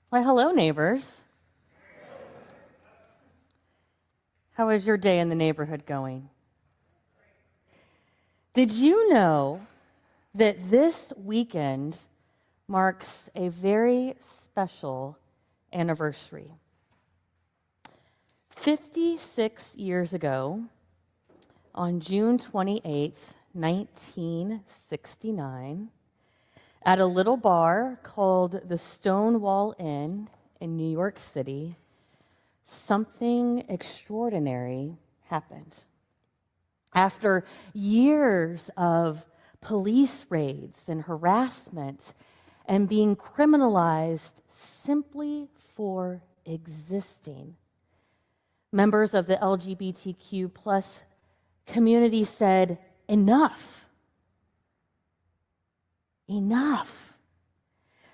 Why, hello, neighbors. How is your day in the neighborhood going? Did you know that this weekend marks a very special anniversary? 56 years ago, on June 28th, 1969, at a little bar called the Stonewall Inn in New York City, something extraordinary happened. After years of police raids and harassment and being criminalized simply for existing, members of the LGBTQ plus community said, enough. Enough.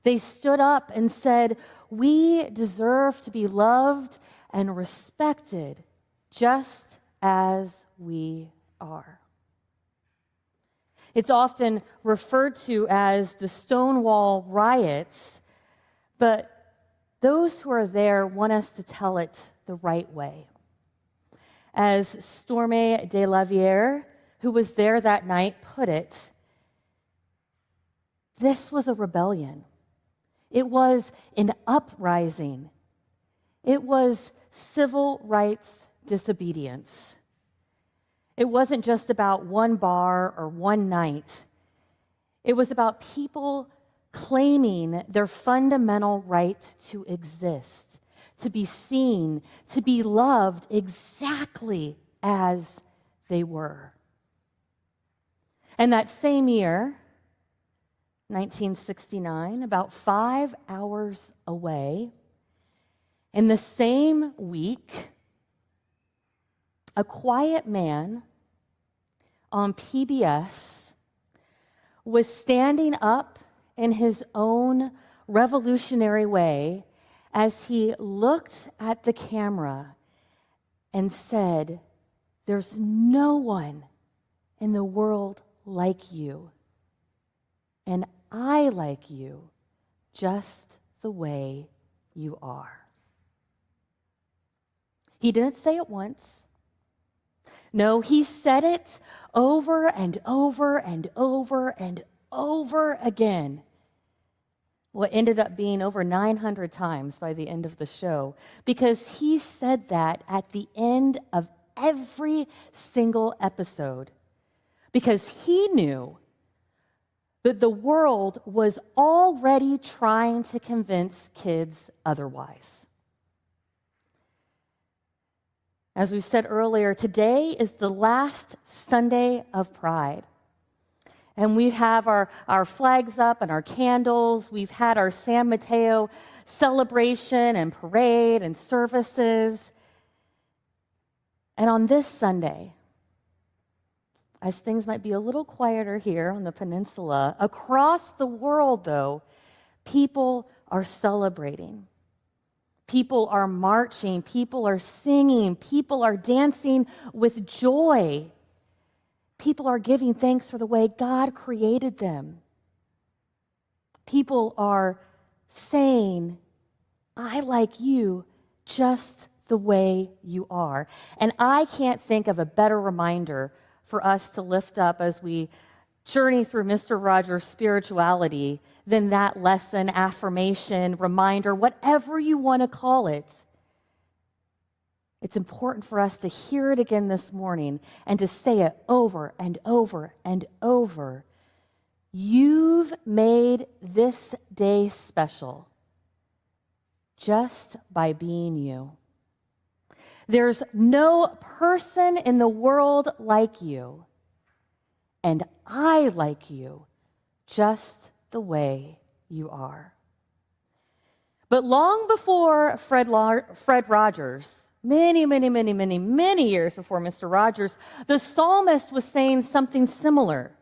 They stood up and said, we deserve to be loved and respected just as we are. It's often referred to as the Stonewall riots, but those who are there want us to tell it the right way. As Storme de la Viere, who was there that night, put it, this was a rebellion. It was an uprising. It was civil rights disobedience. It wasn't just about one bar or one night. It was about people claiming their fundamental right to exist, to be seen, to be loved exactly as they were. And that same year, 1969, about 5 hours away, in the same week, a quiet man on PBS was standing up in his own revolutionary way as he looked at the camera and said, "There's no one in the world like you, and I like you just the way you are." He didn't say it once. No, he said it over and over and over and over again. What ended up being over 900 times by the end of the show, because he said that at the end of every single episode, because he knew that the world was already trying to convince kids otherwise. As we said earlier, today is the last Sunday of Pride. And we have our flags up and our candles. We've had our San Mateo celebration and parade and services. And on this Sunday, as things might be a little quieter here on the peninsula, across the world, though, people are celebrating. People are marching. People are singing. People are dancing with joy. People are giving thanks for the way God created them. People are saying, I like you just the way you are. And I can't think of a better reminder for us to lift up as we journey through Mr. Rogers' spirituality than that lesson, affirmation, reminder, whatever you want to call it. It's important for us to hear it again this morning and to say it over and over and over. You've made this day special just by being you. There's no person in the world like you, and I like you just the way you are. But long before Fred Rogers, many years before Mr. Rogers, the psalmist was saying something similar.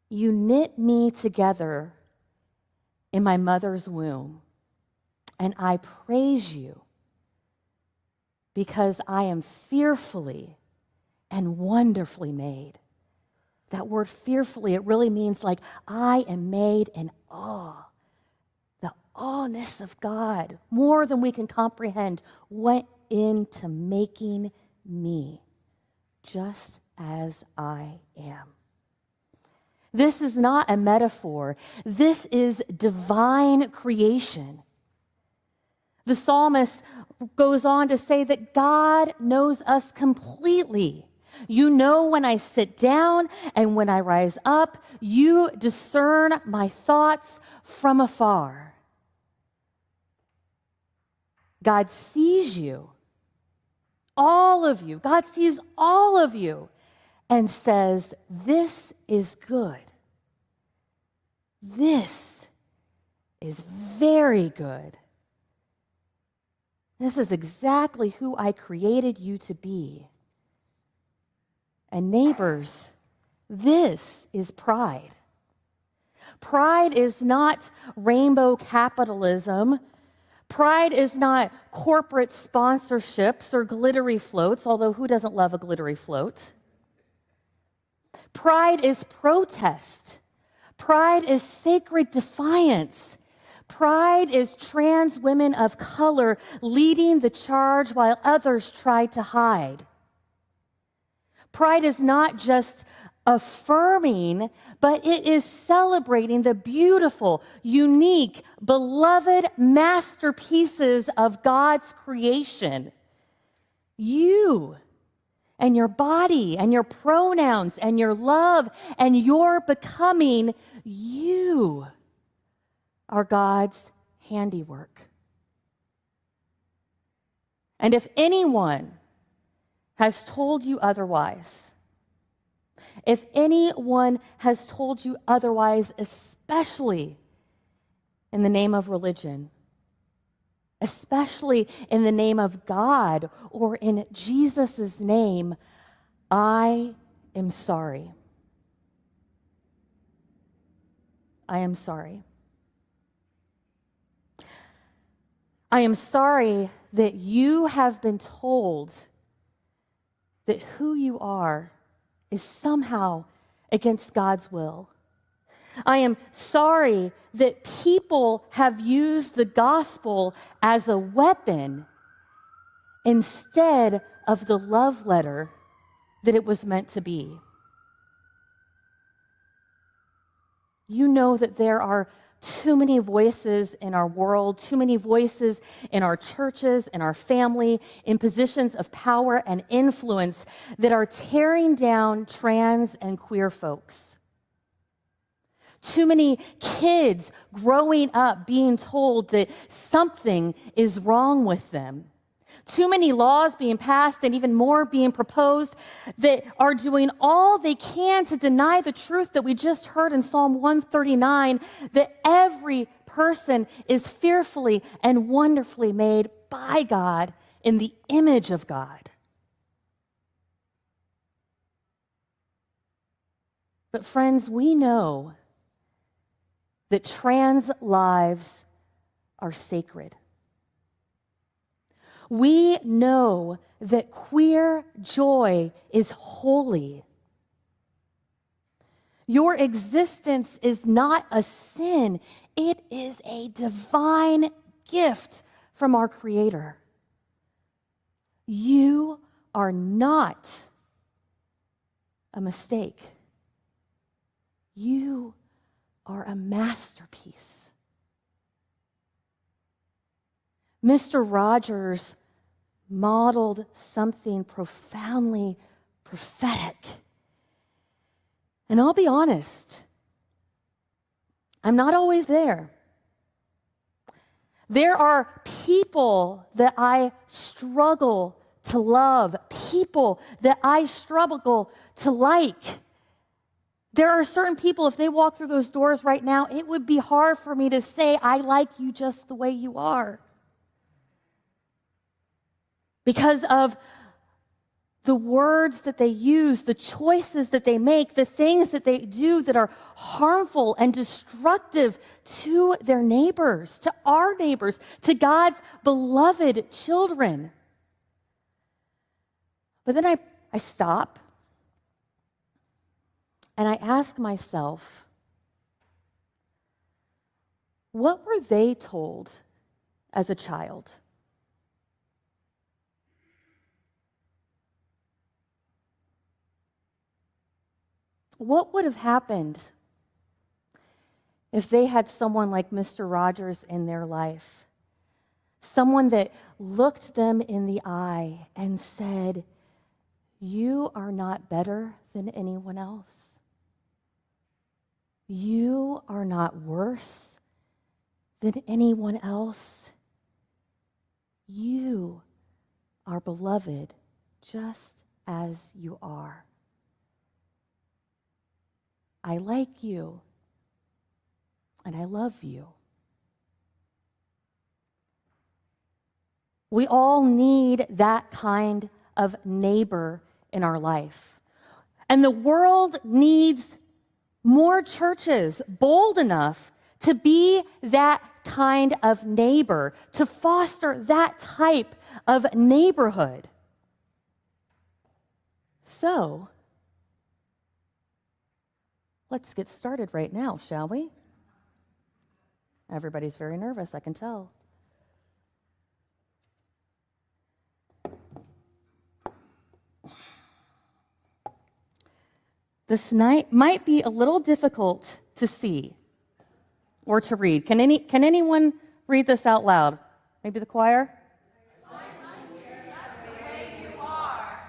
You knit me together in my mother's womb, and I praise you because I am fearfully and wonderfully made. That word fearfully, it really means like I am made in awe, the allness of God, more than we can comprehend, went into making me just as I am. This is not a metaphor. This is divine creation. The psalmist goes on to say that God knows us completely. You know when I sit down and when I rise up. You discern my thoughts from afar. God sees you, all of you. God sees all of you and says, this is good. This is very good. This is exactly who I created you to be. And neighbors, this is pride. Pride is not rainbow capitalism. Pride is not corporate sponsorships or glittery floats, although who doesn't love a glittery float? Pride is protest. Pride is sacred defiance. Pride is trans women of color leading the charge while others try to hide. Pride is not just affirming, but it is celebrating the beautiful, unique, beloved masterpieces of God's creation. You and your body and your pronouns and your love and your becoming, you are God's handiwork. And if anyone has told you otherwise, especially in the name of religion, especially in the name of God or in Jesus' name, I am sorry. I am sorry. I am sorry that you have been told that who you are is somehow against God's will. I am sorry that people have used the gospel as a weapon instead of the love letter that it was meant to be. You know that there are too many voices in our world, too many voices in our churches, in our family, in positions of power and influence that are tearing down trans and queer folks. Too many kids growing up being told that something is wrong with them. Too many laws being passed and even more being proposed that are doing all they can to deny the truth that we just heard in Psalm 139, that every person is fearfully and wonderfully made by God in the image of God. But friends, we know that trans lives are sacred. We know that queer joy is holy. Your existence is not a sin. It is a divine gift from our Creator. You are not a mistake. You are a masterpiece. Mr. Rogers modeled something profoundly prophetic. And I'll be honest, I'm not always there. There are people that I struggle to love, people that I struggle to like. There are certain people, if they walk through those doors right now, it would be hard for me to say, I like you just the way you are. Because of the words that they use, the choices that they make, the things that they do that are harmful and destructive to their neighbors, to our neighbors, to God's beloved children. But then I stop and I ask myself, what were they told as a child? What would have happened if they had someone like Mr. Rogers in their life? Someone that looked them in the eye and said, "You are not better than anyone else. You are not worse than anyone else. You are beloved just as you are. I like you, and I love you." We all need that kind of neighbor in our life. And the world needs more churches bold enough to be that kind of neighbor, to foster that type of neighborhood. So, let's get started right now, shall we? Everybody's very nervous, I can tell. This night might be a little difficult to see or to read. Can anyone read this out loud? Maybe the choir? Just the way you are.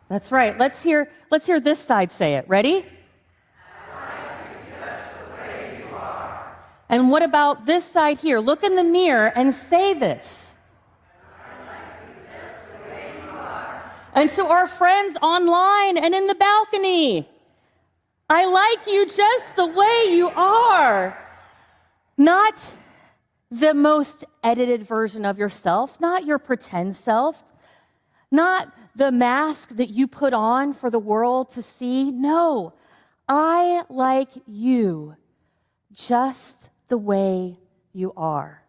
That's right. Let's hear this side say it. Ready? And what about this side here? Look in the mirror and say this. I like you just the way you are. And to our friends online and in the balcony, I like you just the way you are. Not the most edited version of yourself, not your pretend self, not the mask that you put on for the world to see. No, I like you just the way you are.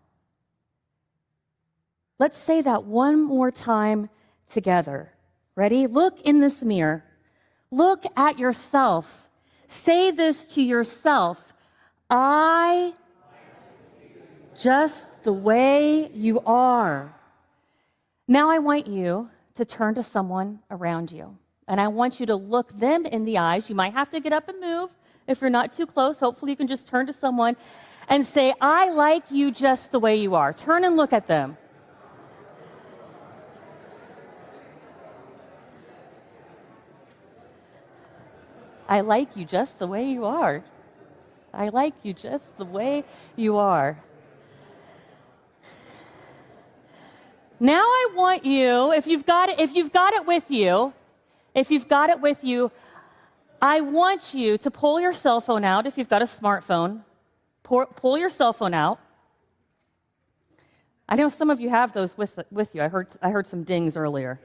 Let's say that one more time together. Ready? Look in this mirror. Look at yourself. Say this to yourself. I just the way you are. Now I want you to turn to someone around you. And I want you to look them in the eyes. You might have to get up and move if you're not too close. Hopefully you can just turn to someone and say, I like you just the way you are. Turn and look at them. I like you just the way you are. I like you just the way you are. Now I want you, if you've got it with you, I want you to pull your cell phone out if you've got a smartphone. Pull your cell phone out. I know some of you have those with you. I heard some dings earlier.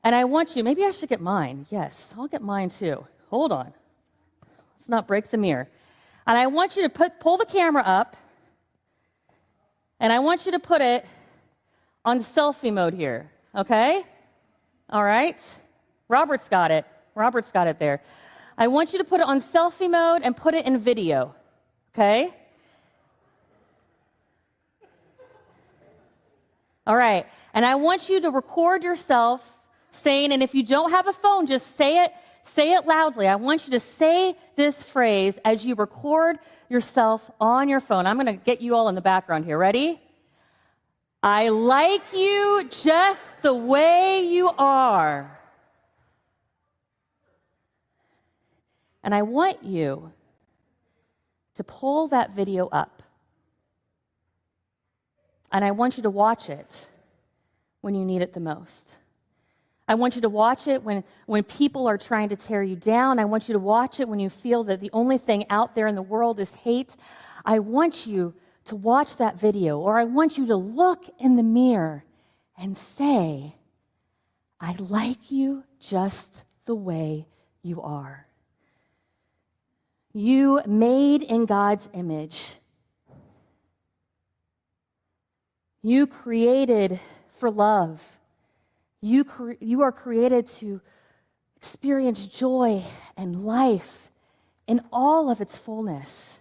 And I want you, maybe I should get mine. Yes, I'll get mine too. Hold on. Let's not break the mirror. And I want you to pull the camera up, and I want you to put it on selfie mode here, okay? All right? Robert's got it there. I want you to put it on selfie mode and put it in video, okay? All right, and I want you to record yourself saying, and if you don't have a phone, just say it loudly. I want you to say this phrase as you record yourself on your phone. I'm going to get you all in the background here. Ready? I like you just the way you are. And I want you to pull that video up. And I want you to watch it when you need it the most. I want you to watch it when people are trying to tear you down. I want you to watch it when you feel that the only thing out there in the world is hate. I want you to watch that video, or I want you to look in the mirror and say, I like you just the way you are. You made in God's image. You created for love. You are created to experience joy and life in all of its fullness.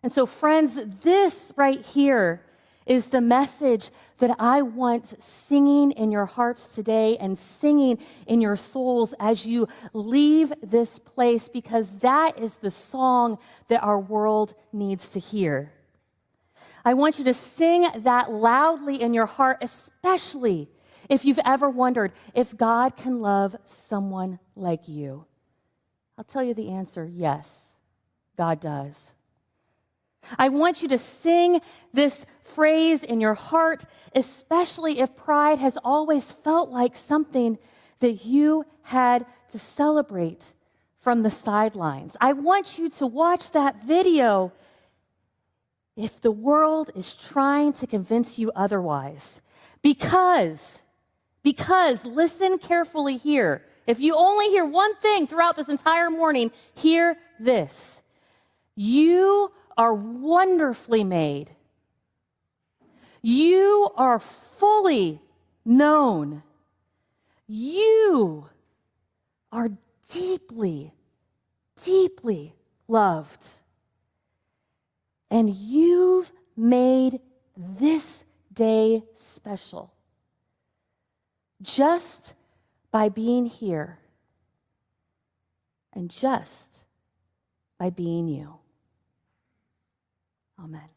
And so, friends, this right here is the message that I want singing in your hearts today and singing in your souls as you leave this place, because that is the song that our world needs to hear. I want you to sing that loudly in your heart, especially if you've ever wondered if God can love someone like you. I'll tell you the answer: yes, God does. I want you to sing this phrase in your heart, especially if pride has always felt like something that you had to celebrate from the sidelines. I want you to watch that video if the world is trying to convince you otherwise. Because listen carefully here. If you only hear one thing throughout this entire morning, hear this. You are wonderfully made. You are fully known. You are deeply, deeply loved. And you've made this day special just by being here and just by being you. Amen.